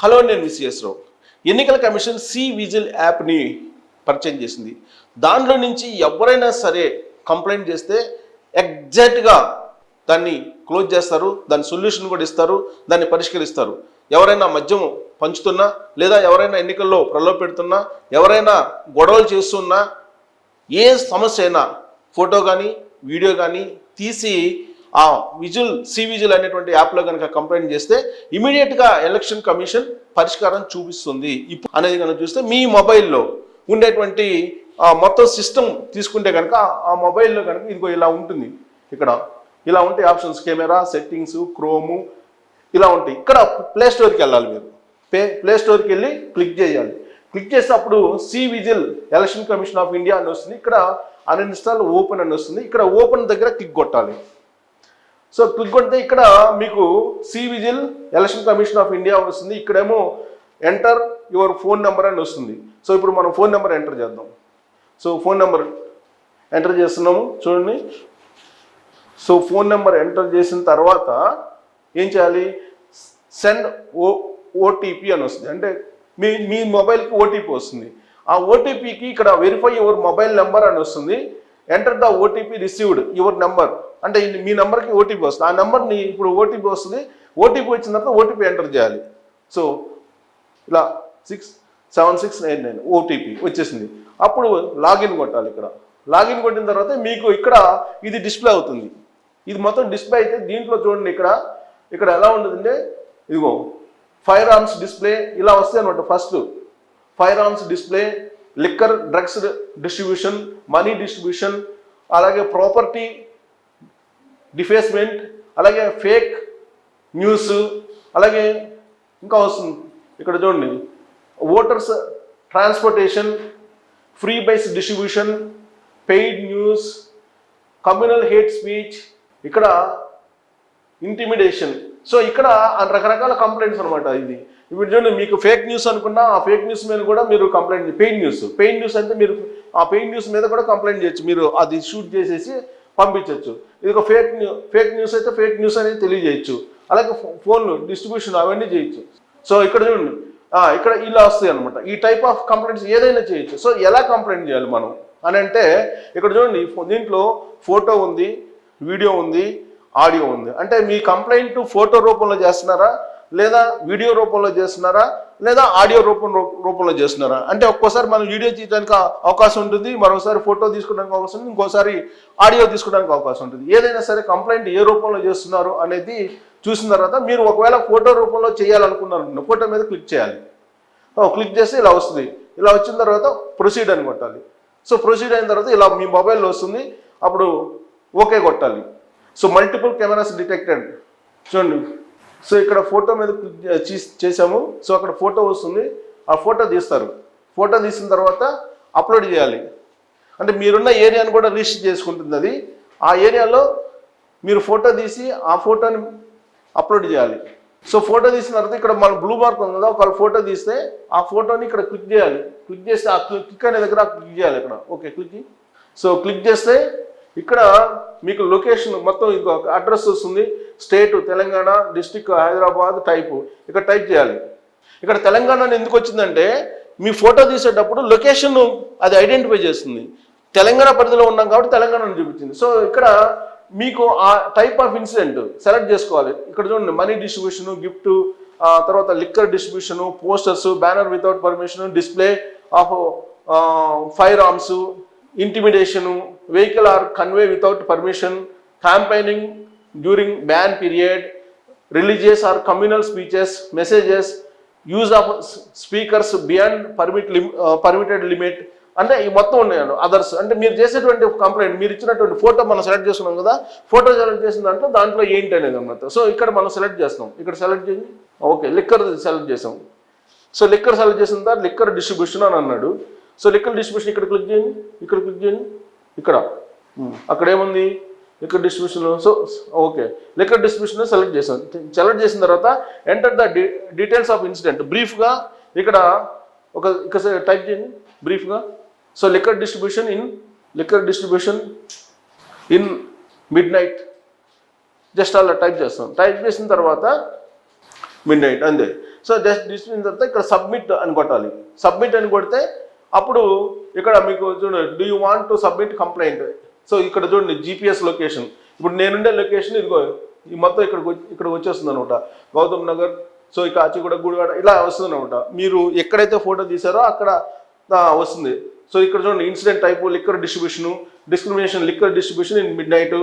Hello, నేను మిస్ఎస్ రావు. ఎన్నికల commission C vigil యాప్ని పరిచయం చేసింది. దాంట్లో నుంచి ఎవరైనా సరే కంప్లైంట్ చేస్తే ఎగ్జాక్ట్గా దాన్ని క్లోజ్ చేస్తారు, దాని సొల్యూషన్ కూడా ఇస్తారు, దాన్ని పరిష్కరిస్తారు. ఎవరైనా మద్యం పంచుతున్నా, లేదా ఎవరైనా ఎన్నికల్లో ప్రలోభ పెడుతున్నా, ఎవరైనా గొడవలు చేస్తున్నా, ఏ సమస్య అయినా ఫోటో కానీ వీడియో కానీ తీసి ఆ సి విజిల్ అనేటువంటి యాప్లో కనుక కంప్లైంట్ చేస్తే ఇమీడియట్గా ఎలక్షన్ కమిషన్ పరిష్కారం చూపిస్తుంది. ఇప్పుడు అనేది కనుక చూస్తే మీ మొబైల్లో ఉండేటువంటి మొత్తం సిస్టమ్ తీసుకుంటే కనుక ఆ మొబైల్లో కనుక ఇదిగో ఇలా ఉంటుంది. ఇక్కడ ఇలా ఉంటాయి ఆప్షన్స్, కెమెరా, సెట్టింగ్స్, క్రోము ఇలా ఉంటాయి. ఇక్కడ ప్లే స్టోర్కి వెళ్ళాలి. మీరు ప్లే స్టోర్కి వెళ్ళి క్లిక్ చేయాలి. క్లిక్ చేస్తే అప్పుడు C vigil Election Commission of India అని వస్తుంది. ఇక్కడ అన్ఇన్స్టాల్ ఓపెన్ అని వస్తుంది. ఇక్కడ ఓపెన్ దగ్గర క్లిక్ కొట్టాలి. సో క్లిక్ కొడితే ఇక్కడ మీకు C vigil Election Commission of India వస్తుంది. ఇక్కడేమో ఎంటర్ యువర్ ఫోన్ నెంబర్ అని వస్తుంది. సో ఇప్పుడు మనం ఫోన్ నెంబర్ ఎంటర్ చేద్దాం. సో ఫోన్ నెంబర్ ఎంటర్ చేస్తున్నాము, చూడండి. సో ఫోన్ నెంబర్ ఎంటర్ చేసిన తర్వాత ఏం చేయాలి? సెండ్ ఓటీపీ అని వస్తుంది. అంటే మీ మొబైల్కి ఓటీపీ వస్తుంది. ఆ ఓటీపీకి ఇక్కడ వెరిఫై యువర్ మొబైల్ నెంబర్ అని వస్తుంది. Enter the OTP received your number, అంటే మీ నెంబర్కి ఓటీపీ వస్తుంది. ఆ నెంబర్ని ఇప్పుడు ఓటీపీ వస్తుంది. ఓటీపీ వచ్చిన తర్వాత ఓటీపీ ఎంటర్ చేయాలి. సో ఇలా 67699 ఓటీపీ వచ్చేసింది. అప్పుడు లాగిన్ కొట్టాలి. ఇక్కడ లాగిన్ కొట్టిన తర్వాత మీకు ఇక్కడ ఇది డిస్ప్లే అవుతుంది. ఇది మొత్తం డిస్ప్లే అయితే దీంట్లో చూడండి, ఇక్కడ ఎలా ఉంటుందంటే ఇదిగో ఫైర్ ఆర్మ్స్ డిస్ప్లే ఇలా వస్తాయి అనమాట. First fire arms display, liquor drugs distribution, money distribution, అలాగే ప్రాపర్టీ డిఫేస్మెంట్, అలాగే ఫేక్ న్యూస్, అలాగే ఇంకా వస్తుంది. ఇక్కడ చూడండి voters transportation, freebies distribution, paid news, communal hate speech, ఇక్కడ ఇంటిమిడేషన్. సో ఇక్కడ రకరకాల కంప్లైంట్స్ అనమాట. ఇది ఇప్పుడు చూడండి, మీకు ఫేక్ న్యూస్ అనుకున్నా ఆ ఫేక్ న్యూస్ మీద కూడా మీరు కంప్లైంట్, పెయిడ్ న్యూస్ అంటే మీరు ఆ పెయిడ్ న్యూస్ మీద కూడా కంప్లైంట్ చేయొచ్చు. మీరు అది షూట్ చేసేసి పంపించవచ్చు. ఇది ఒక ఫేక్ న్యూస్ అయితే ఫేక్ న్యూస్ అనేది తెలియజేయచ్చు. అలాగే ఫోన్లు డిస్ట్రిబ్యూషన్ అవన్నీ చేయొచ్చు. సో ఇక్కడ చూడండి, ఇక్కడ ఇలా వస్తాయి అనమాట. ఈ టైప్ ఆఫ్ కంప్లైంట్స్ ఏదైనా చేయొచ్చు. సో ఎలా కంప్లైంట్ చేయాలి మనం అని అంటే ఇక్కడ చూడండి, దీంట్లో ఫోటో ఉంది, వీడియో ఉంది, ఆడియో ఉంది. అంటే మీ కంప్లైంట్ ఫోటో రూపంలో చేస్తున్నారా, లేదా వీడియో రూపంలో చేస్తున్నారా, లేదా ఆడియో రూపంలో చేస్తున్నారా? అంటే ఒక్కోసారి మనం వీడియో తీయడానికి అవకాశం ఉంటుంది, మరోసారి ఫోటో తీసుకోవడానికి అవకాశం ఉంటుంది, ఇంకోసారి ఆడియో తీసుకోవడానికి అవకాశం ఉంటుంది. ఏదైనా సరే కంప్లైంట్ ఏ రూపంలో చేస్తున్నారు అనేది చూసిన తర్వాత మీరు ఒకవేళ ఫోటో రూపంలో చేయాలనుకున్నారు, ఫోటో మీద క్లిక్ చేయాలి. క్లిక్ చేస్తే ఇలా వస్తుంది. ఇలా వచ్చిన తర్వాత ప్రొసీడ్ అని కొట్టాలి. సో ప్రొసీడ్ అయిన తర్వాత ఇలా మీ మొబైల్లో వస్తుంది. అప్పుడు ఓకే కొట్టాలి. సో మల్టిపుల్ కెమెరాస్ డిటెక్టెడ్ చూడండి. సో ఇక్కడ ఫోటో మీద క్లిక్ చేసాము. సో అక్కడ ఫోటో వస్తుంది. ఆ ఫోటో తీస్తారు. ఫోటో తీసిన తర్వాత అప్లోడ్ చేయాలి. అంటే మీరున్న ఏరియాని కూడా రిజిస్టర్ చేసుకుంటుంది అది. ఆ ఏరియాలో మీరు ఫోటో తీసి ఆ ఫోటోని అప్లోడ్ చేయాలి. సో ఫోటో తీసిన తర్వాత ఇక్కడ మన బ్లూ మార్క్ ఉంది కదా, ఒకవేళ ఫోటో తీస్తే ఆ ఫోటోని ఇక్కడ క్లిక్ చేయాలి. క్లిక్ చేస్తే ఆ క్లిక్ అనే దగ్గర క్లిక్ చేయాలి. ఇక్కడ ఓకే క్లిక్. సో క్లిక్ చేస్తే ఇక్కడ మీకు లొకేషన్ మొత్తం ఇంకొక అడ్రస్ వస్తుంది. State Telangana, district Hyderabad, type ఇక్కడ టైప్ చేయాలి. ఇక్కడ తెలంగాణ ఎందుకు వచ్చిందంటే మీ ఫోటో తీసేటప్పుడు లొకేషన్ అది ఐడెంటిఫై చేస్తుంది. తెలంగాణ పరిధిలో ఉన్నాం కాబట్టి తెలంగాణను చూపించింది. సో ఇక్కడ మీకు ఆ టైప్ ఆఫ్ ఇన్సిడెంట్ సెలెక్ట్ చేసుకోవాలి. ఇక్కడ చూడండి, మనీ డిస్ట్రిబ్యూషన్, గిఫ్ట్, తర్వాత liquor distribution, posters, banner without permission, display of firearms, intimidation, vehicle or convoy without permission, campaigning during ban period, religious or communal speeches, messages, use of speakers beyond permitted limit. అంటే ఈ మొత్తం ఉన్నాయి others. అంటే మీరు చేసేటువంటి complaint, మీరు ఇచ్చినటువంటి photo మనం సెలెక్ట్ చేసుకున్నాం కదా, ఫోటో సెలెక్ట్ చేసిన దాంట్లో ఏంటి అనేది అన్నమాట. సో ఇక్కడ మనం సెలెక్ట్ చేస్తాం. ఇక్కడ సెలెక్ట్ చేయండి. ఓకే లిక్కర్ సెలెక్ట్ చేసాం. సో లిక్కర్ సెలెక్ట్ చేసిన తర్వాత లిక్కర్ డిస్ట్రిబ్యూషన్ అని అన్నాడు. సో లిక్కర్ డిస్ట్రిబ్యూషన్ ఇక్కడ క్లిక్ చేయండి. ఇక్కడ క్లిక్ చేయండి. ఇక్కడ అక్కడ ఏముంది liquor distribution. So okay liquor distribution select చేసాం. సెలెక్ట్ చేసిన తర్వాత enter the details of incident బ్రీఫ్గా ఇక్కడ ఇక్కడ టైప్ చేయండి బ్రీఫ్గా. So liquor distribution in mid night just అలా టైప్ చేస్తాం. టైప్ చేసిన తర్వాత మిడ్ నైట్ అంతే. సో జస్ట్ డిస్ప్లే తర్వాత ఇక్కడ సబ్మిట్ అని కొట్టాలి. సబ్మిట్ అని కొడితే అప్పుడు ఇక్కడ మీకు చూడండి, do you want to submit complaint. So ఇక్కడ చూడండి GPS లొకేషన్. ఇప్పుడు నేనుండే లొకేషన్ ఇదిగో ఈ మొత్తం ఇక్కడికి వచ్చేస్తుంది అనమాట, గౌతమ్ నగర్. సో ఇక కాచిగూడ, గుడివాడ ఇలా వస్తుంది అనమాట. మీరు ఎక్కడైతే ఫోటో తీసారో అక్కడ వస్తుంది. సో ఇక్కడ చూడండి, incident type liquor distribution, discrimination liquor distribution in mid night.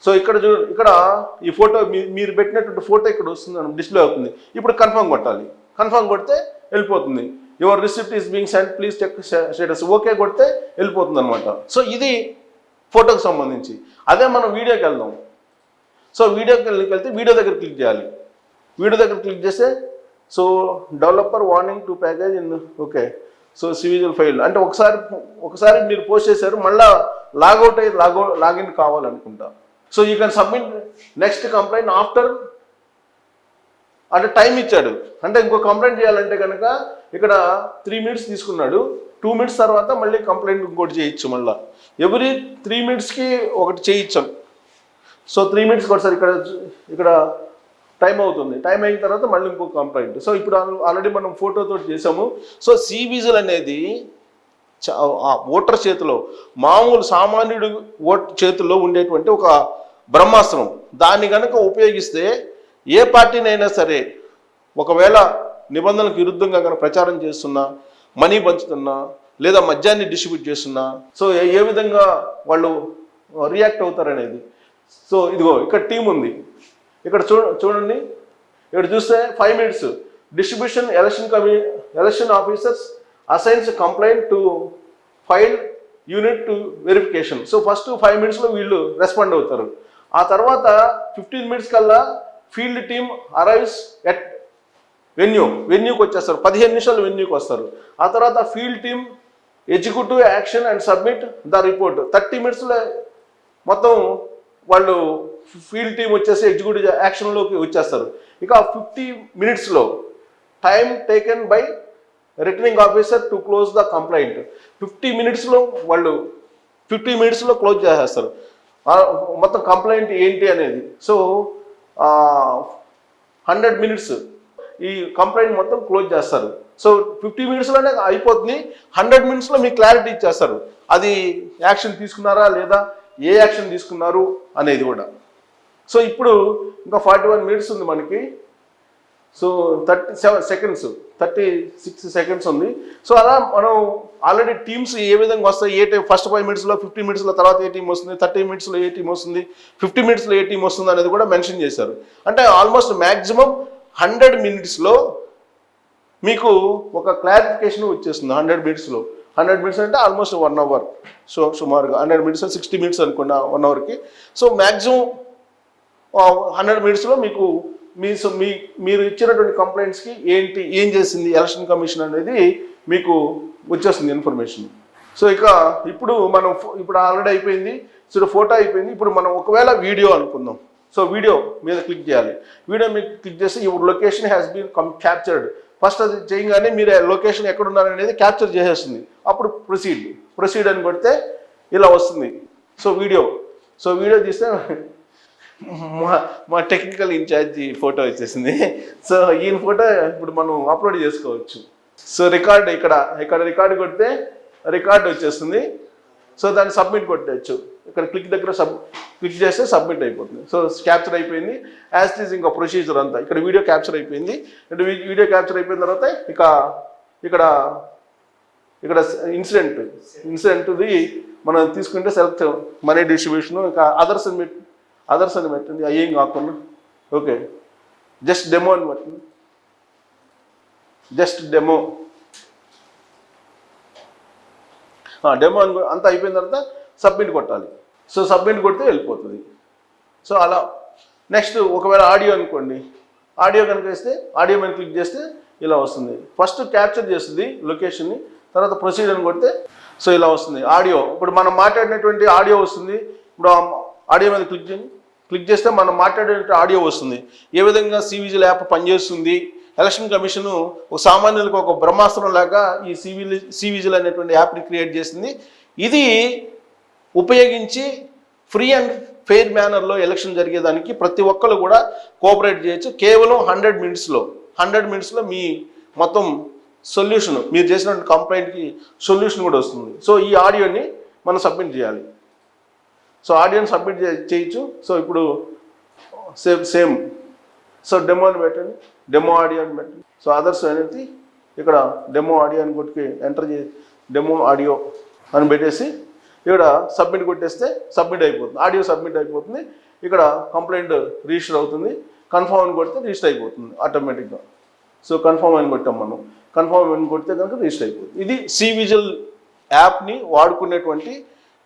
So ఇక్కడ ఇక్కడ ఈ ఫోటో మీరు పెట్టినటువంటి ఫోటో ఇక్కడ వస్తుంది, డిస్ప్లే అవుతుంది. ఇప్పుడు కన్ఫర్మ్ కొట్టాలి. కన్ఫర్మ్ కొడితే వెళ్ళిపోతుంది. Your receipt is being send, please check status. Okay కొడితే వెళ్ళిపోతుంది అనమాట. సో ఇది ఫోటోకి సంబంధించి. అదే మనం వీడియోకి వెళ్దాం. సో వీడియోకి వెళ్తే వీడియో దగ్గర క్లిక్ చేయాలి. వీడియో దగ్గర క్లిక్ చేస్తే so developer warning to package in okay. So సివిజువల్ ఫైల్ అంటే ఒకసారి మీరు పోస్ట్ చేశారు, మళ్ళీ లాగౌట్ అయ్యి లాగిన్ కావాలనుకుంటా. So you can submit next complaint after అంటే టైం ఇచ్చాడు. అంటే ఇంకో కంప్లైంట్ చేయాలంటే కనుక ఇక్కడ 3 minutes తీసుకున్నాడు. 2 minutes తర్వాత మళ్ళీ కంప్లైంట్ ఇంకోటి చేయొచ్చు. మళ్ళీ ఎవ్రీ 3 minutesకి ఒకటి చేయించాం. సో 3 minutes ఒకసారి ఇక్కడ టైం అవుతుంది. టైం అయిన తర్వాత మళ్ళీ ఇంకో కంప్లైంట్. సో ఇప్పుడు ఆల్రెడీ మనం ఫోటోతో చేసాము. సో సివిజిల్ అనేది ఆ ఓటర్ చేతిలో, మామూలు సామాన్యుడు చేతుల్లో ఉండేటువంటి ఒక బ్రహ్మాస్త్రం. దాన్ని కనుక ఉపయోగిస్తే ఏ పార్టీనైనా సరే ఒకవేళ నిబంధనలకు విరుద్ధంగా కనుక ప్రచారం చేస్తున్నా, మనీ పంచుతున్నా, లేదా మద్యాన్ని డిస్ట్రిబ్యూట్ చేస్తున్నా, సో ఏ విధంగా వాళ్ళు రియాక్ట్ అవుతారనేది. సో ఇదిగో ఇక్కడ టీం ఉంది. ఇక్కడ చూడండి, ఇక్కడ చూస్తే 5 minutes distribution election officers assigns complaint to file unit to verification. So first 5 minutesలో వీళ్ళు రెస్పాండ్ అవుతారు. ఆ తర్వాత 15 minutes కల్లా ఫీల్డ్ టీమ్ అరైవ్స్ ఎట్ వెన్యూకి వచ్చేస్తారు. 15 నిమిషాలు వెన్యూకి వస్తారు. ఆ తర్వాత field team executive action and submit the report. 30 minutesలో మొత్తం వాళ్ళు ఫీల్డ్ టీమ్ వచ్చేసి ఎగ్జిక్యూటివ్ యాక్షన్లోకి వచ్చేస్తారు. ఇక 50 minutesలో time taken by returning officer to close the complaint. 50 minutesలో వాళ్ళు 50 minutesలో క్లోజ్ చేసేస్తారు మొత్తం కంప్లైంట్ ఏంటి అనేది. సో 100 minutes ఈ కంప్లైంట్ మొత్తం క్లోజ్ చేస్తారు. సో 50 minutesలోనే అయిపోతుంది. 100 minutesలో మీకు క్లారిటీ ఇచ్చేస్తారు, అది యాక్షన్ తీసుకున్నారా లేదా, ఏ యాక్షన్ తీసుకున్నారు అనేది కూడా. సో ఇప్పుడు ఇంకా 41 minutes ఉంది మనకి. సో 36 seconds ఉంది. సో అలా మనం ఆల్రెడీ టీమ్స్ ఏ విధంగా వస్తాయి, ఏ టైం ఫస్ట్ 5 minutesలో, 50 minutesలో తర్వాత ఏ టీం వస్తుంది, 30 minutesలో ఏ టీం వస్తుంది, 50 minutesలో ఏ టీం వస్తుంది అనేది కూడా మెన్షన్ చేశారు. అంటే ఆల్మోస్ట్ మ్యాక్సిమం 100 minutesలో మీకు ఒక క్లారిఫికేషన్ వచ్చేస్తుంది. 100 minutesలో 100 minutes అంటే ఆల్మోస్ట్ 1 hour. సో సుమారుగా 100 minutes 60 minutes అనుకున్న 1 hourకి. సో మ్యాక్సిమం 100 minutesలో మీకు మీరు ఇచ్చినటువంటి కంప్లైంట్స్కి ఏం చేసింది ఎలక్షన్ కమిషన్ అనేది మీకు వచ్చేస్తుంది ఇన్ఫర్మేషన్. సో ఇక ఇప్పుడు మనం ఇప్పుడు ఆల్రెడీ అయిపోయింది. సో ఫోటో అయిపోయింది. ఇప్పుడు మనం ఒకవేళ వీడియో అనుకుందాం. సో వీడియో మీద క్లిక్ చేయాలి. వీడియో మీద క్లిక్ చేస్తే your location has been captured. First అది చేయగానే మీరు లొకేషన్ ఎక్కడ ఉన్నారనేది క్యాప్చర్ చేసేస్తుంది. అప్పుడు ప్రొసీడ్ అని కొడితే ఇలా వస్తుంది. సో వీడియో తీస్తే మా టెక్నికల్ ఇన్ఛార్జి ఫోటో వచ్చేసింది. సో ఈయన ఫోటో ఇప్పుడు మనం అప్లోడ్ చేసుకోవచ్చు. సో ఇక్కడ రికార్డ్ కొడితే రికార్డ్ వచ్చేస్తుంది. సో దాన్ని సబ్మిట్ కొట్టచ్చు. ఇక్కడ క్లిక్ చేస్తే సబ్మిట్ అయిపోతుంది. సో క్యాప్చర్ అయిపోయింది. యాజ్ ఇట్ ఈజ్ ఇంకా ప్రొసీజర్ అంతా. ఇక్కడ వీడియో క్యాప్చర్ అయిపోయింది. వీడియో క్యాప్చర్ అయిపోయిన తర్వాత ఇక్కడ ఇన్సిడెంట్ది మనం తీసుకుంటే సెలెక్ట్ మనీ డిస్ట్రిబ్యూషన్, ఇంకా అదర్స్ అని పెట్టండి. అయ్యేం కాకుండా ఓకే జస్ట్ డెమో అని పెట్టండి. డెమో అని అంతా అయిపోయిన తర్వాత సబ్మిట్ కొట్టాలి. సో సబ్మిట్ కొడితే వెళ్ళిపోతుంది. సో అలా నెక్స్ట్ ఒకవేళ ఆడియో అనుకోండి, ఆడియో కనుక వేస్తే ఆడియో మీద క్లిక్ చేస్తే ఇలా వస్తుంది. ఫస్ట్ క్యాప్చర్ చేస్తుంది లొకేషన్ని, తర్వాత ప్రొసీడ్ అని కొడితే సో ఇలా వస్తుంది ఆడియో. ఇప్పుడు మనం మాట్లాడినటువంటి ఆడియో వస్తుంది. ఇప్పుడు ఆడియో మీద క్లిక్ చేస్తే మనం మాట్లాడే ఆడియో వస్తుంది. ఏ విధంగా సివిజిల్ యాప్ పనిచేస్తుంది, ఎలక్షన్ కమిషన్ ఒక సామాన్యులకు ఒక బ్రహ్మాస్త్రం లాగా ఈ సివిజిల్ అనేటువంటి యాప్ని క్రియేట్ చేసింది. ఇది ఉపయోగించి ఫ్రీ అండ్ ఫెయిర్ మేనర్లో ఎలక్షన్ జరిగేదానికి ప్రతి ఒక్కరు కూడా కోఆపరేట్ చేయొచ్చు. కేవలం 100 100 మినిట్స్లో మీ మొత్తం సొల్యూషన్, మీరు చేసిన కంప్లైంట్కి సొల్యూషన్ కూడా వస్తుంది. సో ఈ ఆడియోని మనం సబ్మిట్ చేయాలి. సో ఆడియోని సబ్మిట్ చేయొచ్చు. సో ఇప్పుడు సేమ్ సో డెమో అని పెట్టండి, డెమో ఆడియో అని పెట్టండి. సో అదర్స్ అనేది ఇక్కడ డెమో ఆడియో అని కొట్టుకి ఎంటర్ చేసి డెమో ఆడియో అని పెట్టేసి ఇక్కడ సబ్మిట్ కొట్టేస్తే సబ్మిట్ అయిపోతుంది, ఆడియో సబ్మిట్ అయిపోతుంది. ఇక్కడ కంప్లైంట్ రిజిస్టర్ అవుతుంది. కన్ఫర్మ్ అని కొడితే రిజిస్టర్ అయిపోతుంది ఆటోమేటిక్గా. సో కన్ఫర్మ్ అని కొట్టాం మనం, కన్ఫర్మ్ అని కొడితే కనుక రిజిస్టర్ అయిపోతుంది. ఇది సివిజిల్ యాప్ని వాడుకునేటువంటి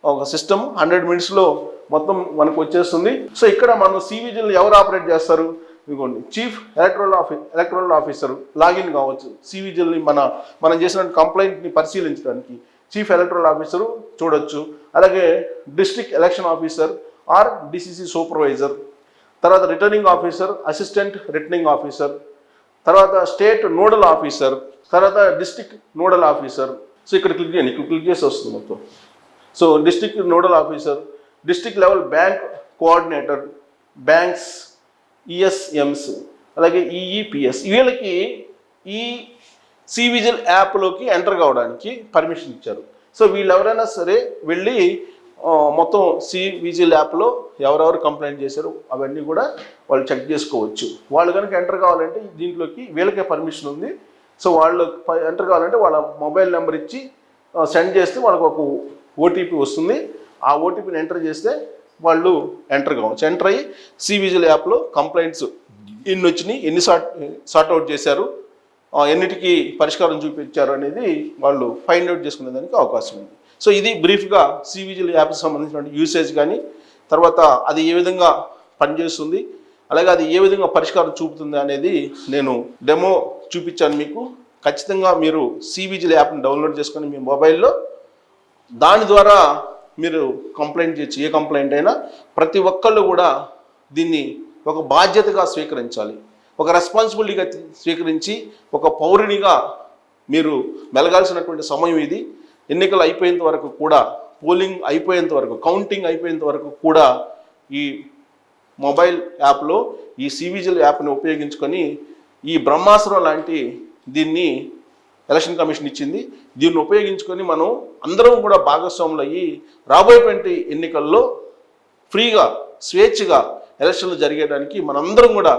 ఒక సిస్టమ్. 100 మినిట్స్లో మొత్తం మనకు వచ్చేస్తుంది. సో ఇక్కడ మనం సివిజిల్ ఎవరు ఆపరేట్ చేస్తారు? ఇదిగోండి, చీఫ్ ఎలక్టరల్ ఆఫీసర్ లాగిన్ కావచ్చు. సివిజిల్ని మనం చేసిన కంప్లైంట్ని పరిశీలించడానికి చీఫ్ ఎలక్టరల్ ఆఫీసరు చూడొచ్చు. అలాగే district election officer or DCC supervisor, తర్వాత returning officer, assistant returning officer, తర్వాత స్టేట్ నోడల్ ఆఫీసర్, తర్వాత డిస్ట్రిక్ట్ నోడల్ ఆఫీసర్. సో ఇక్కడ క్లిక్ చేయండి, ఇక్కడ క్లిక్ చేసి వస్తుంది మొత్తం. So district nodal officer, district level bank coordinator, banks, ESMS, అలాగే ఈఈపిఎస్. వీళ్ళకి ఈ సివిజిల్ యాప్లోకి ఎంటర్ కావడానికి పర్మిషన్ ఇచ్చారు. సో వీళ్ళు ఎవరైనా సరే వెళ్ళి మొత్తం సివిజిల్ యాప్లో ఎవరెవరు కంప్లైంట్ చేశారు అవన్నీ కూడా వాళ్ళు చెక్ చేసుకోవచ్చు. వాళ్ళు కనుక ఎంటర్ కావాలంటే దీంట్లోకి వీళ్ళకే పర్మిషన్ ఉంది. సో వాళ్ళు ఎంటర్ కావాలంటే వాళ్ళ మొబైల్ నెంబర్ ఇచ్చి సెండ్ చేస్తే వాళ్ళకు ఒక ఓటీపీ వస్తుంది. ఆ ఓటీపీని ఎంటర్ చేస్తే వాళ్ళు ఎంటర్ కావచ్చు. ఎంటర్ అయ్యి సివిజిల్ యాప్లో కంప్లైంట్స్ ఎన్ని వచ్చినాయి, ఎన్ని సార్ట్అవుట్ చేశారు, ఎన్నిటికీ పరిష్కారం చూపించారు అనేది వాళ్ళు ఫైండ్ అవుట్ చేసుకునే దానికి అవకాశం ఉంది. సో ఇది బ్రీఫ్గా సివిజిల్ యాప్కి సంబంధించిన యూసేజ్ కానీ, తర్వాత అది ఏ విధంగా పనిచేస్తుంది, అలాగే అది ఏ విధంగా పరిష్కారం చూపుతుంది అనేది నేను డెమో చూపించాను మీకు. ఖచ్చితంగా మీరు సివిజిల్ యాప్ని డౌన్లోడ్ చేసుకొని మీ మొబైల్లో దాని ద్వారా మీరు కంప్లైంట్ చేయొచ్చు. ఏ కంప్లైంట్ అయినా ప్రతి ఒక్కళ్ళు కూడా దీన్ని ఒక బాధ్యతగా స్వీకరించాలి, ఒక రెస్పాన్సిబిలిటీగా స్వీకరించి ఒక పౌరునిగా మీరు మెలగాల్సినటువంటి సమయం ఇది. ఎన్నికలు అయిపోయేంత వరకు కూడా, పోలింగ్ అయిపోయేంత వరకు, కౌంటింగ్ అయిపోయేంత వరకు కూడా ఈ మొబైల్ యాప్లో ఈ సివిజిల్ యాప్ని ఉపయోగించుకొని ఈ బ్రహ్మాస్త్రం లాంటి దీన్ని ఎలక్షన్ కమిషన్ ఇచ్చింది. దీన్ని ఉపయోగించుకొని మనం అందరం కూడా భాగస్వాములు అయ్యి రాబోయేటువంటి ఎన్నికల్లో ఫ్రీగా స్వేచ్ఛగా ఎలక్షన్లు జరిగేయడానికి మనందరం కూడా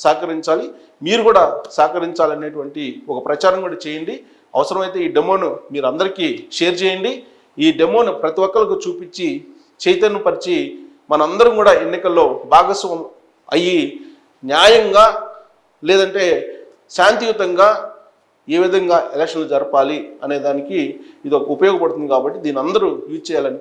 సహకరించాలి. మీరు కూడా సహకరించాలనేటువంటి ఒక ప్రచారం కూడా చేయండి. అవసరమైతే ఈ డెమోను మీరు అందరికీ షేర్ చేయండి. ఈ డెమోను ప్రతి ఒక్కరికి చూపించి చైతన్యపరిచి మనందరం కూడా ఎన్నికల్లో భాగస్వామ్యం అయ్యి న్యాయంగా లేదంటే శాంతియుతంగా ఏ విధంగా ఎలక్షన్లు జరపాలి అనే దానికి ఇది ఒక ఉపయోగపడుతుంది. కాబట్టి దీన్ని అందరూ యూజ్ చేయాలని